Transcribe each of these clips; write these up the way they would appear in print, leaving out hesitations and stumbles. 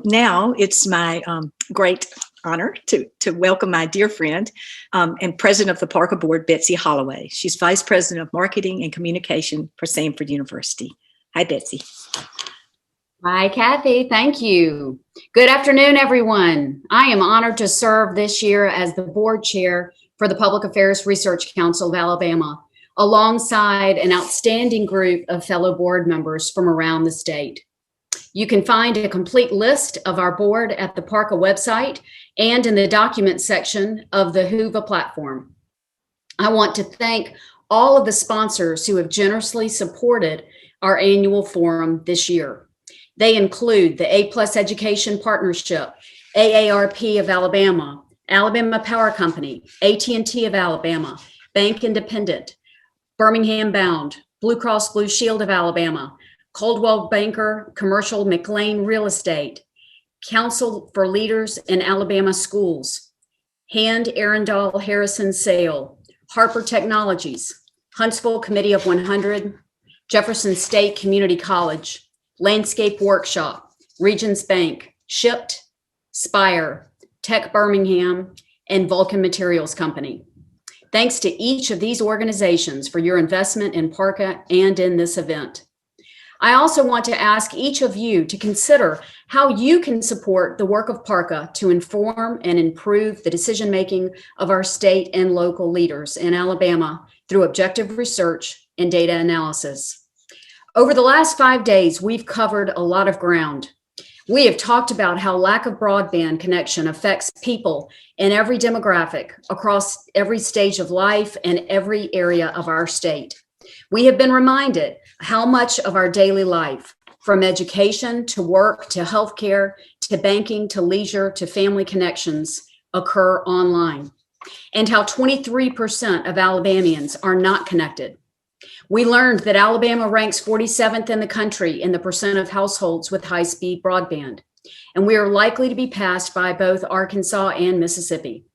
Now it's my great honor to welcome my dear friend and president of the PARCA board, Betsy Holloway. She's vice president of marketing and communication for Samford University. Hi, Betsy. Hi, Kathy. Thank you. Good afternoon, everyone. I am honored to serve this year as the board chair for the Public Affairs Research Council of Alabama, alongside an outstanding group of fellow board members from around the state. You can find a complete list of our board at the PARCA website and in the documents section of the Whova platform. I want to thank all of the sponsors who have generously supported our annual forum this year. They include the A+ Education Partnership, AARP of Alabama, Alabama Power Company, AT&T of Alabama, Bank Independent, Birmingham Bound, Blue Cross Blue Shield of Alabama, Coldwell Banker Commercial McLean Real Estate, Council for Leaders in Alabama Schools, Hand Arundel Harrison Sale, Harper Technologies, Huntsville Committee of 100, Jefferson State Community College, Landscape Workshop, Regions Bank, Shipped, Spire, Tech Birmingham, and Vulcan Materials Company. Thanks to each of these organizations for your investment in PARCA and in this event. I also want to ask each of you to consider how you can support the work of PARCA to inform and improve the decision-making of our state and local leaders in Alabama through objective research and data analysis. Over the last 5 days, we've covered a lot of ground. We have talked about how lack of broadband connection affects people in every demographic, across every stage of life and every area of our state. We have been reminded how much of our daily life, from education to work to healthcare to banking to leisure to family connections, occur online, and how 23% of Alabamians are not connected. We learned that Alabama ranks 47th in the country in the percent of households with high-speed broadband, and we are likely to be passed by both Arkansas and Mississippi.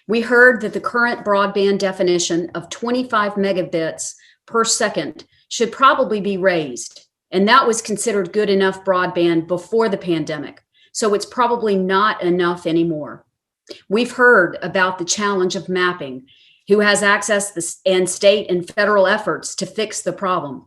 We heard that the current broadband definition of 25 megabits per second should probably be raised, and that was considered good enough broadband before the pandemic, so it's probably not enough anymore. We've heard about the challenge of mapping, who has access and state and federal efforts to fix the problem.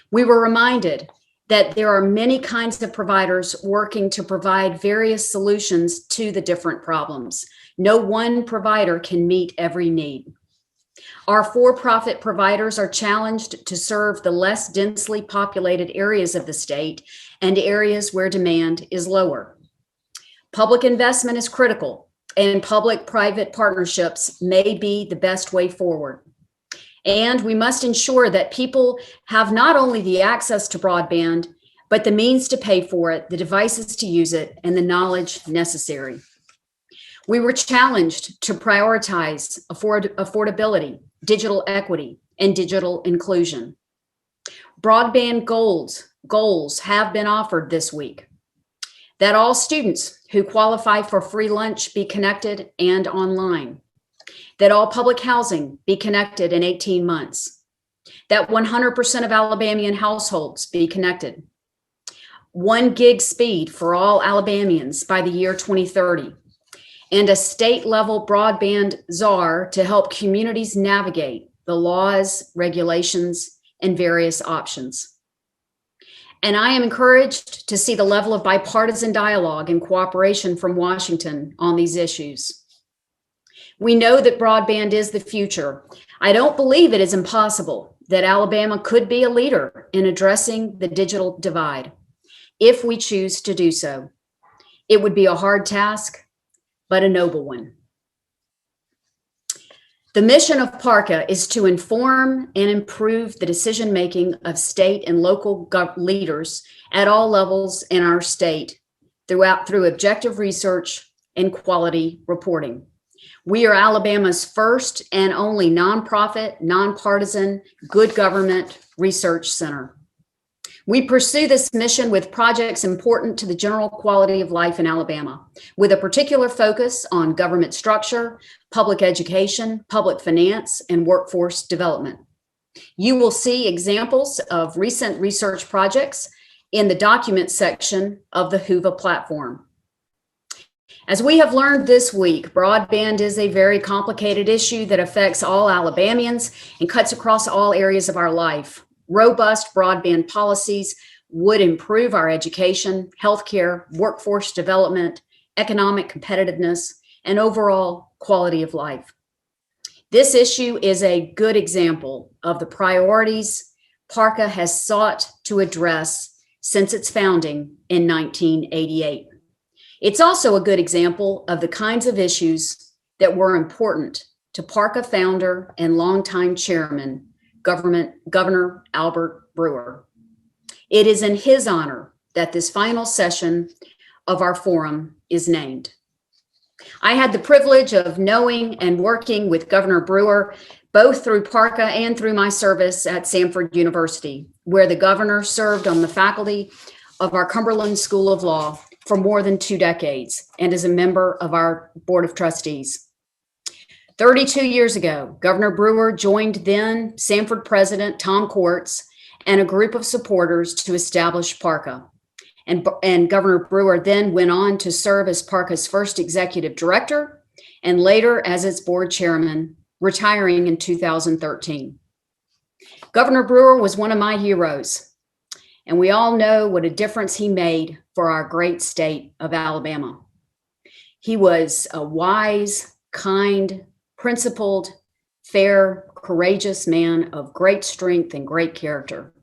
We were reminded that there are many kinds of providers working to provide various solutions to the different problems. No one provider can meet every need. Our for-profit providers are challenged to serve the less densely populated areas of the state and areas where demand is lower. Public investment is critical, and public-private partnerships may be the best way forward. And we must ensure that people have not only the access to broadband, but the means to pay for it, the devices to use it, and the knowledge necessary. We were challenged to prioritize affordability, digital equity, and digital inclusion. Broadband goals have been offered this week. That all students who qualify for free lunch be connected and online. That all public housing be connected in 18 months. That 100% of Alabamian households be connected. 1 gig speed for all Alabamians by the year 2030. And a state-level broadband czar to help communities navigate the laws, regulations, and various options. And I am encouraged to see the level of bipartisan dialogue and cooperation from Washington on these issues. We know that broadband is the future. I don't believe it is impossible that Alabama could be a leader in addressing the digital divide, if we choose to do so. It would be a hard task, but a noble one. The mission of PARCA is to inform and improve the decision-making of state and local leaders at all levels in our state through objective research and quality reporting. We are Alabama's first and only nonprofit, nonpartisan, good government research center. We pursue this mission with projects important to the general quality of life in Alabama, with a particular focus on government structure, public education, public finance, and workforce development. You will see examples of recent research projects in the documents section of the Whova platform. As we have learned this week, broadband is a very complicated issue that affects all Alabamians and cuts across all areas of our life. Robust broadband policies would improve our education, healthcare, workforce development, economic competitiveness, and overall quality of life. This issue is a good example of the priorities PARCA has sought to address since its founding in 1988. It's also a good example of the kinds of issues that were important to PARCA founder and longtime chairman, Governor Albert Brewer. It is in his honor that this final session of our forum is named. I had the privilege of knowing and working with Governor Brewer, both through PARCA and through my service at Samford University, where the governor served on the faculty of our Cumberland School of Law for more than 2 decades and is a member of our Board of Trustees. 32 years ago, Governor Brewer joined then Samford President Tom Quartz and a group of supporters to establish PARCA. And Governor Brewer then went on to serve as PARCA's first executive director and later as its board chairman, retiring in 2013. Governor Brewer was one of my heroes, and we all know what a difference he made for our great state of Alabama. He was a wise, kind, principled, fair, courageous man of great strength and great character.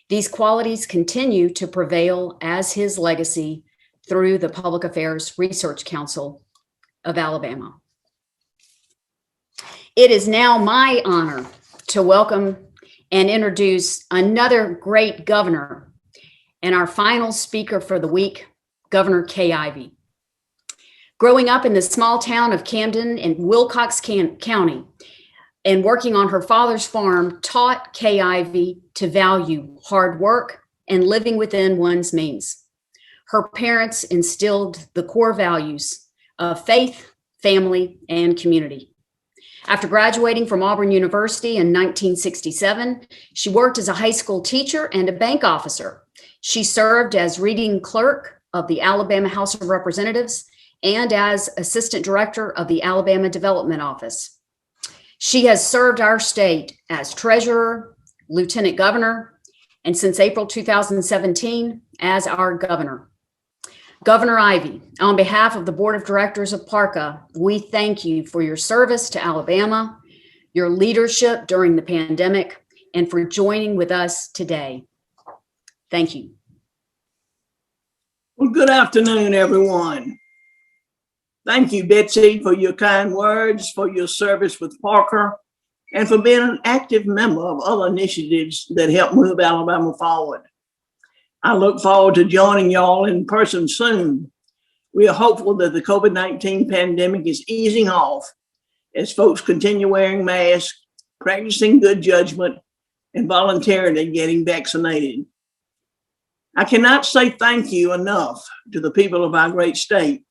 These qualities continue to prevail as his legacy through the Public Affairs Research Council of Alabama. It is now my honor to welcome and introduce another great governor and our final speaker for the week, Governor Kay Ivey. Growing up in the small town of Camden in Wilcox County and working on her father's farm taught Kay Ivey to value hard work and living within one's means. Her parents instilled the core values of faith, family, and community. After graduating from Auburn University in 1967, she worked as a high school teacher and a bank officer. She served as reading clerk of the Alabama House of Representatives and as assistant director of the Alabama Development Office. She has served our state as treasurer, lieutenant governor, and since April 2017, as our governor. Governor Ivey, on behalf of the Board of Directors of PARCA, we thank you for your service to Alabama, your leadership during the pandemic, and for joining with us today. Thank you. Well, good afternoon, everyone. Thank you, Betsy, for your kind words, for your service with PARCA, and for being an active member of other initiatives that help move Alabama forward. I look forward to joining y'all in person soon. We are hopeful that the COVID-19 pandemic is easing off as folks continue wearing masks, practicing good judgment, and voluntarily getting vaccinated. I cannot say thank you enough to the people of our great state,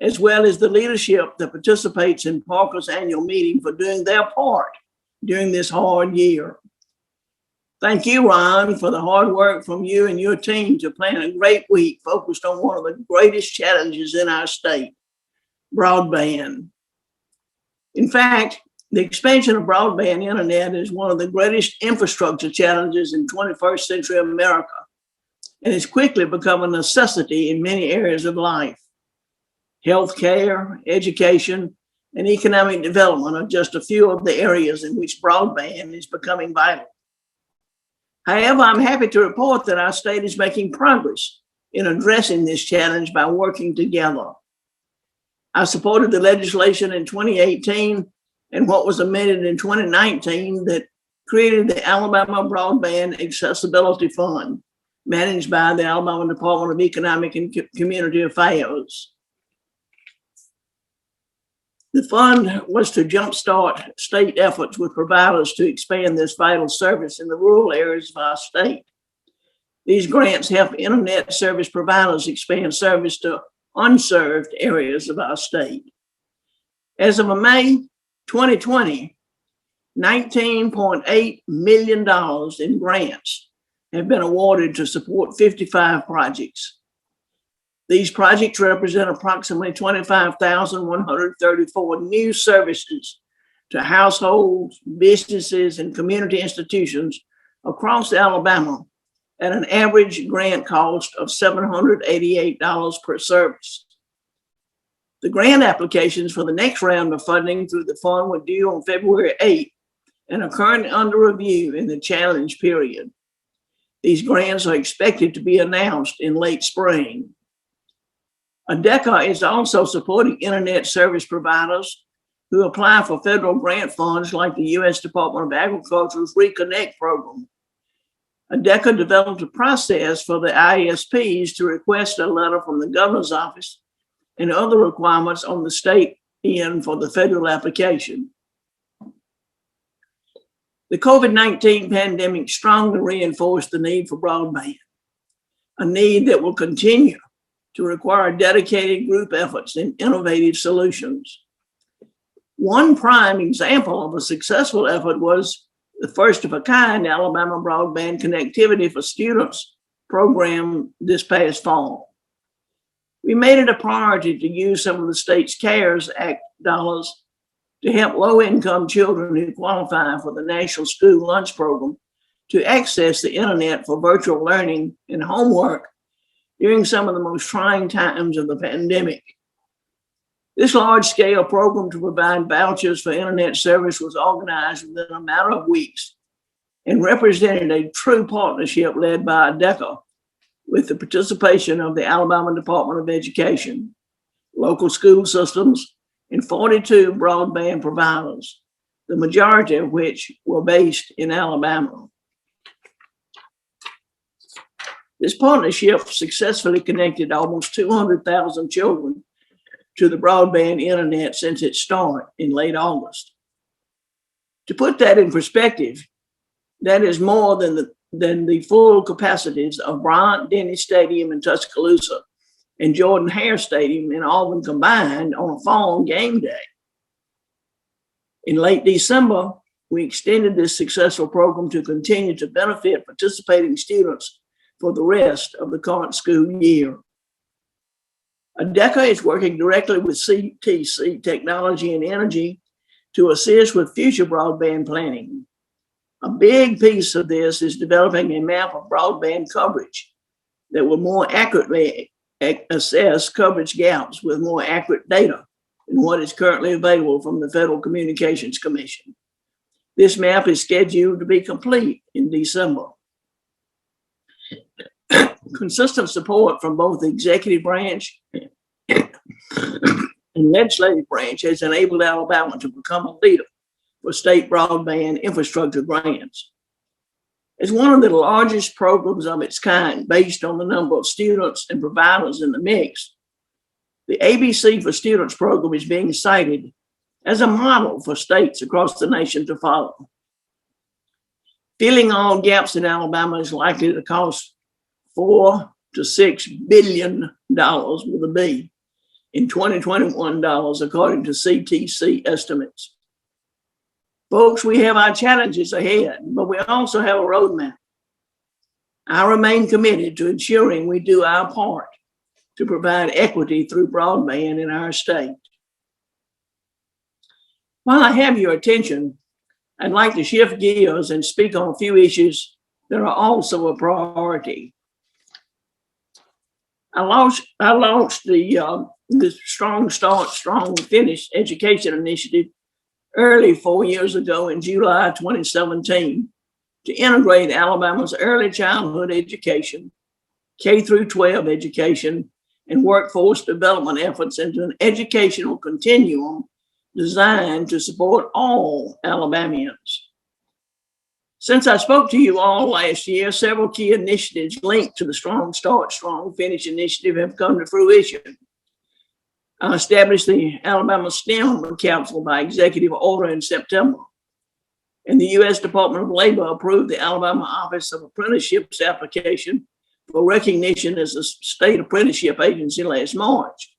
as well as the leadership that participates in PARCA's annual meeting for doing their part during this hard year. Thank you, Ron, for the hard work from you and your team to plan a great week focused on one of the greatest challenges in our state, broadband. In fact, the expansion of broadband internet is one of the greatest infrastructure challenges in 21st century America, and it's quickly become a necessity in many areas of life. Healthcare, education, and economic development are just a few of the areas in which broadband is becoming vital. However, I'm happy to report that our state is making progress in addressing this challenge by working together. I supported the legislation in 2018 and what was amended in 2019 that created the Alabama Broadband Accessibility Fund, managed by the Alabama Department of Economic and Community Affairs. The fund was to jumpstart state efforts with providers to expand this vital service in the rural areas of our state. These grants help internet service providers expand service to unserved areas of our state. As of May 2020, $19.8 million in grants have been awarded to support 55 projects. These projects represent approximately 25,134 new services to households, businesses, and community institutions across Alabama at an average grant cost of $788 per service. The grant applications for the next round of funding through the fund were due on February 8th and are currently under review in the challenge period. These grants are expected to be announced in late spring. ADECA is also supporting internet service providers who apply for federal grant funds like the U.S. Department of Agriculture's Reconnect program. ADECA developed a process for the ISPs to request a letter from the governor's office and other requirements on the state end for the federal application. The COVID-19 pandemic strongly reinforced the need for broadband, a need that will continue to require dedicated group efforts and innovative solutions. One prime example of a successful effort was the first of a kind Alabama Broadband Connectivity for Students program this past fall. We made it a priority to use some of the state's CARES Act dollars to help low-income children who qualify for the National School Lunch Program to access the internet for virtual learning and homework during some of the most trying times of the pandemic. This large-scale program to provide vouchers for internet service was organized within a matter of weeks and represented a true partnership led by ADECA with the participation of the Alabama Department of Education, local school systems, and 42 broadband providers, the majority of which were based in Alabama. This partnership successfully connected almost 200,000 children to the broadband internet since its start in late August. To put that in perspective, that is more than the full capacities of Bryant-Denny Stadium in Tuscaloosa and Jordan-Hare Stadium in Auburn combined on a fall game day. In late December, we extended this successful program to continue to benefit participating students for the rest of the current school year. ADECA is working directly with CTC Technology and Energy to assist with future broadband planning. A big piece of this is developing a map of broadband coverage that will more accurately assess coverage gaps with more accurate data than what is currently available from the Federal Communications Commission. This map is scheduled to be complete in December. Consistent support from both the executive branch and legislative branch has enabled Alabama to become a leader for state broadband infrastructure grants. As one of the largest programs of its kind based on the number of students and providers in the mix, the ABC for Students program is being cited as a model for states across the nation to follow. Filling all gaps in Alabama is likely to cost $4 to $6 billion with a B in 2021 dollars, according to CTC estimates. Folks, we have our challenges ahead, but we also have a roadmap. I remain committed to ensuring we do our part to provide equity through broadband in our state. While I have your attention, I'd like to shift gears and speak on a few issues that are also a priority. I launched the Strong Start, Strong Finish education initiative early 4 years ago in July 2017 to integrate Alabama's early childhood education, K through 12 education, and workforce development efforts into an educational continuum designed to support all Alabamians. Since I spoke to you all last year, several key initiatives linked to the Strong Start, Strong Finish initiative have come to fruition. I established the Alabama STEM Council by executive order in September, and the U.S. Department of Labor approved the Alabama Office of Apprenticeships application for recognition as a state apprenticeship agency last March.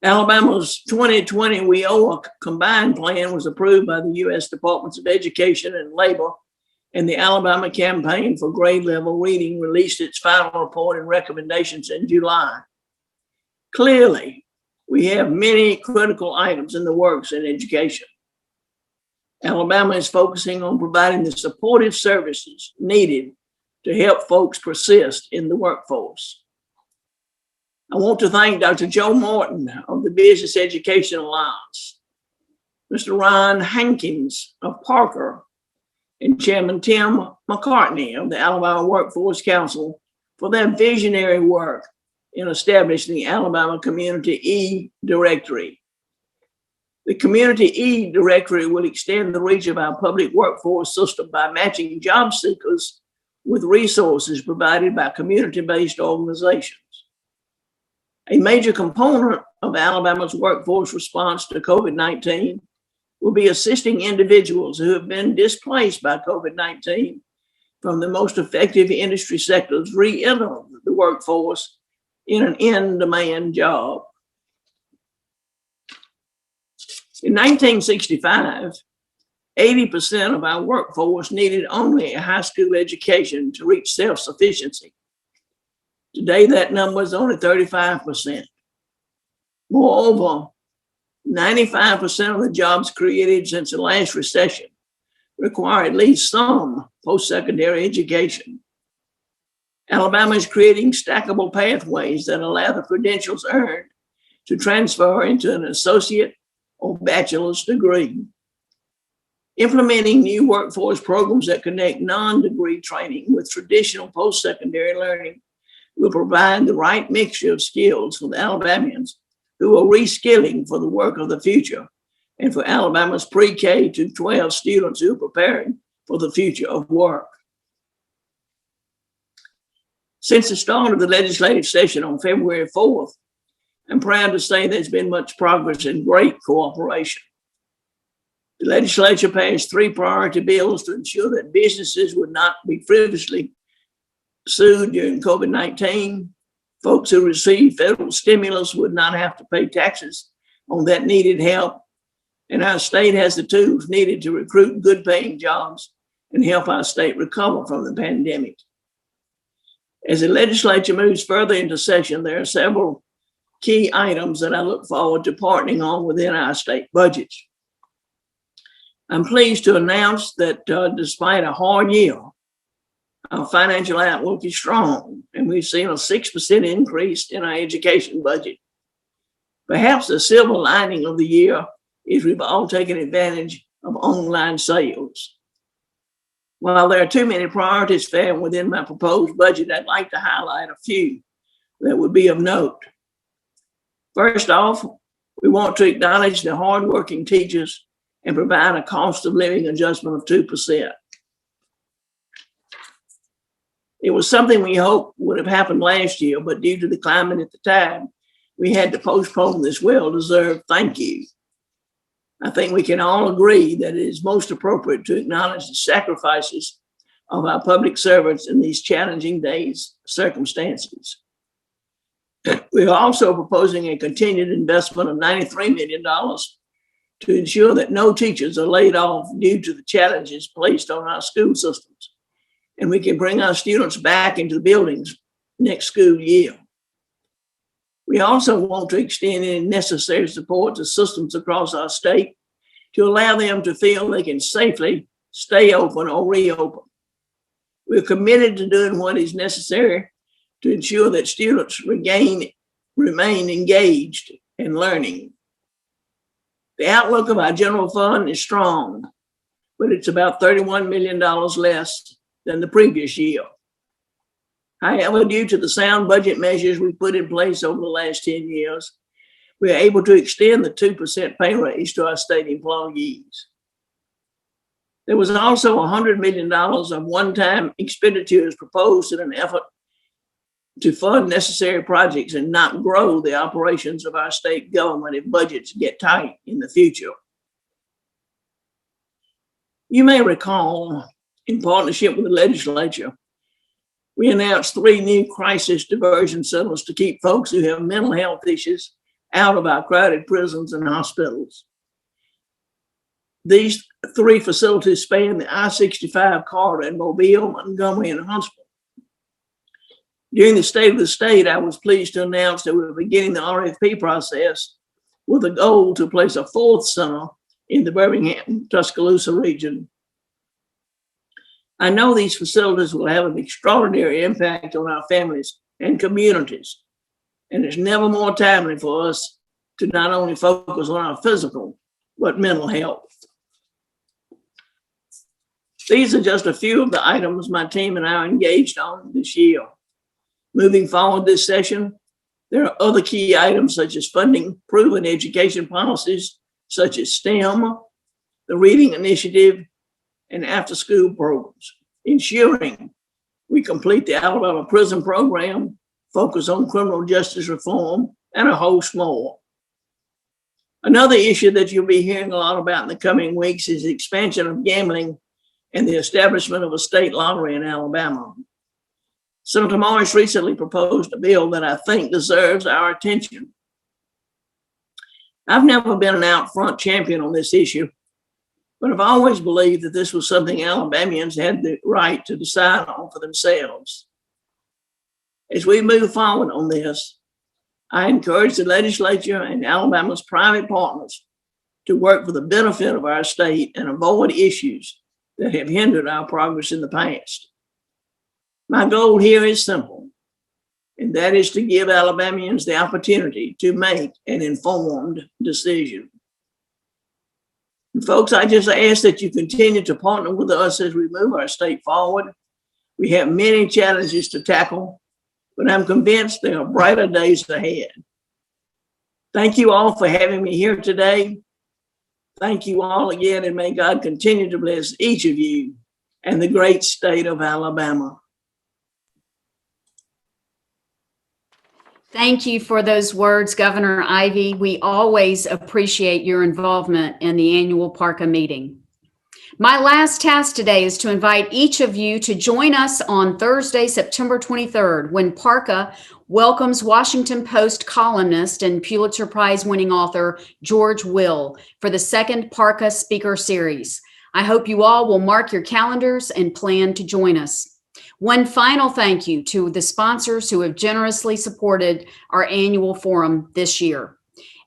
Alabama's 2020 WIOA combined plan was approved by the U.S. Departments of Education and Labor and the Alabama Campaign for Grade Level Reading released its final report and recommendations in July. Clearly, we have many critical items in the works in education. Alabama is focusing on providing the supportive services needed to help folks persist in the workforce. I want to thank Dr. Joe Morton of the Business Education Alliance, Mr. Ryan Hankins of PARCA, and Chairman Tim McCartney of the Alabama Workforce Council for their visionary work in establishing the Alabama Community E-Directory. The Community E-Directory will extend the reach of our public workforce system by matching job seekers with resources provided by community-based organizations. A major component of Alabama's workforce response to COVID-19 will be assisting individuals who have been displaced by COVID-19 from the most effective industry sectors re-enter the workforce in an in-demand job. In 1965, 80% of our workforce needed only a high school education to reach self-sufficiency. Today, that number is only 35%. Moreover, 95% of the jobs created since the last recession require at least some post-secondary education. Alabama is creating stackable pathways that allow the credentials earned to transfer into an associate or bachelor's degree. Implementing new workforce programs that connect non-degree training with traditional post-secondary learning will provide the right mixture of skills for the Alabamians who are reskilling for the work of the future and for Alabama's pre-K to 12 students who are preparing for the future of work. Since the start of the legislative session on February 4th, I'm proud to say there's been much progress and great cooperation. The legislature passed 3 priority bills to ensure that businesses would not be frivolously sued during COVID-19. Folks who received federal stimulus would not have to pay taxes on that needed help. And our state has the tools needed to recruit good paying jobs and help our state recover from the pandemic. As the legislature moves further into session, there are several key items that I look forward to partnering on within our state budgets. I'm pleased to announce that despite a hard year, our financial outlook is strong, and we've seen a 6% increase in our education budget. Perhaps the silver lining of the year is we've all taken advantage of online sales. While there are too many priorities found within my proposed budget, I'd like to highlight a few that would be of note. First off, we want to acknowledge the hardworking teachers and provide a cost of living adjustment of 2%. It was something we hoped would have happened last year, but due to the climate at the time, we had to postpone this well-deserved thank you. I think we can all agree that it is most appropriate to acknowledge the sacrifices of our public servants in these challenging circumstances. We're also proposing a continued investment of $93 million to ensure that no teachers are laid off due to the challenges placed on our school systems, and we can bring our students back into the buildings next school year. We also want to extend any necessary support to systems across our state to allow them to feel they can safely stay open or reopen. We're committed to doing what is necessary to ensure that students remain engaged in learning. The outlook of our general fund is strong, but it's about $31 million less than the previous year. However, due to the sound budget measures we put in place over the last 10 years, we are able to extend the 2% pay raise to our state employees. There was also $100 million of one-time expenditures proposed in an effort to fund necessary projects and not grow the operations of our state government if budgets get tight in the future. You may recall, in partnership with the legislature, we announced 3 new crisis diversion centers to keep folks who have mental health issues out of our crowded prisons and hospitals. These three facilities span the I-65 corridor in Mobile, Montgomery, and Huntsville. During the State of the State, I was pleased to announce that we were beginning the RFP process with a goal to place a fourth center in the Birmingham, Tuscaloosa region. I know these facilities will have an extraordinary impact on our families and communities, and it's never more timely for us to not only focus on our physical, but mental health. These are just a few of the items my team and I are engaged on this year. Moving forward this session, there are other key items such as funding proven education policies, such as STEM, the Reading Initiative, and after-school programs, ensuring we complete the Alabama prison program, focus on criminal justice reform, and a host more. Another issue that you'll be hearing a lot about in the coming weeks is the expansion of gambling and the establishment of a state lottery in Alabama. Senator Morris recently proposed a bill that I think deserves our attention. I've never been an out front champion on this issue, but I've always believed that this was something Alabamians had the right to decide on for themselves. As we move forward on this, I encourage the legislature and Alabama's private partners to work for the benefit of our state and avoid issues that have hindered our progress in the past. My goal here is simple, and that is to give Alabamians the opportunity to make an informed decision. And folks, I just ask that you continue to partner with us as we move our state forward. We have many challenges to tackle, but I'm convinced there are brighter days ahead. Thank you all for having me here today. Thank you all again, and may God continue to bless each of you and the great state of Alabama. Thank you for those words, Governor Ivey. We always appreciate your involvement in the annual PARCA meeting. My last task today is to invite each of you to join us on Thursday, September 23rd, when PARCA welcomes Washington Post columnist and Pulitzer Prize-winning author George Will for the second PARCA Speaker Series. I hope you all will mark your calendars and plan to join us. One final thank you to the sponsors who have generously supported our annual forum this year.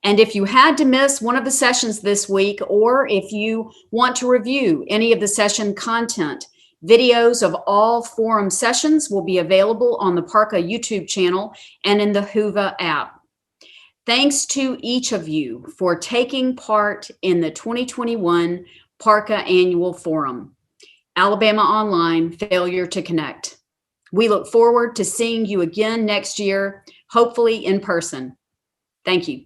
And if you had to miss one of the sessions this week, or if you want to review any of the session content, videos of all forum sessions will be available on the PARCA YouTube channel and in the Whova app. Thanks to each of you for taking part in the 2021 PARCA Annual Forum. Alabama Online, Failure to Connect. We look forward to seeing you again next year, hopefully in person. Thank you.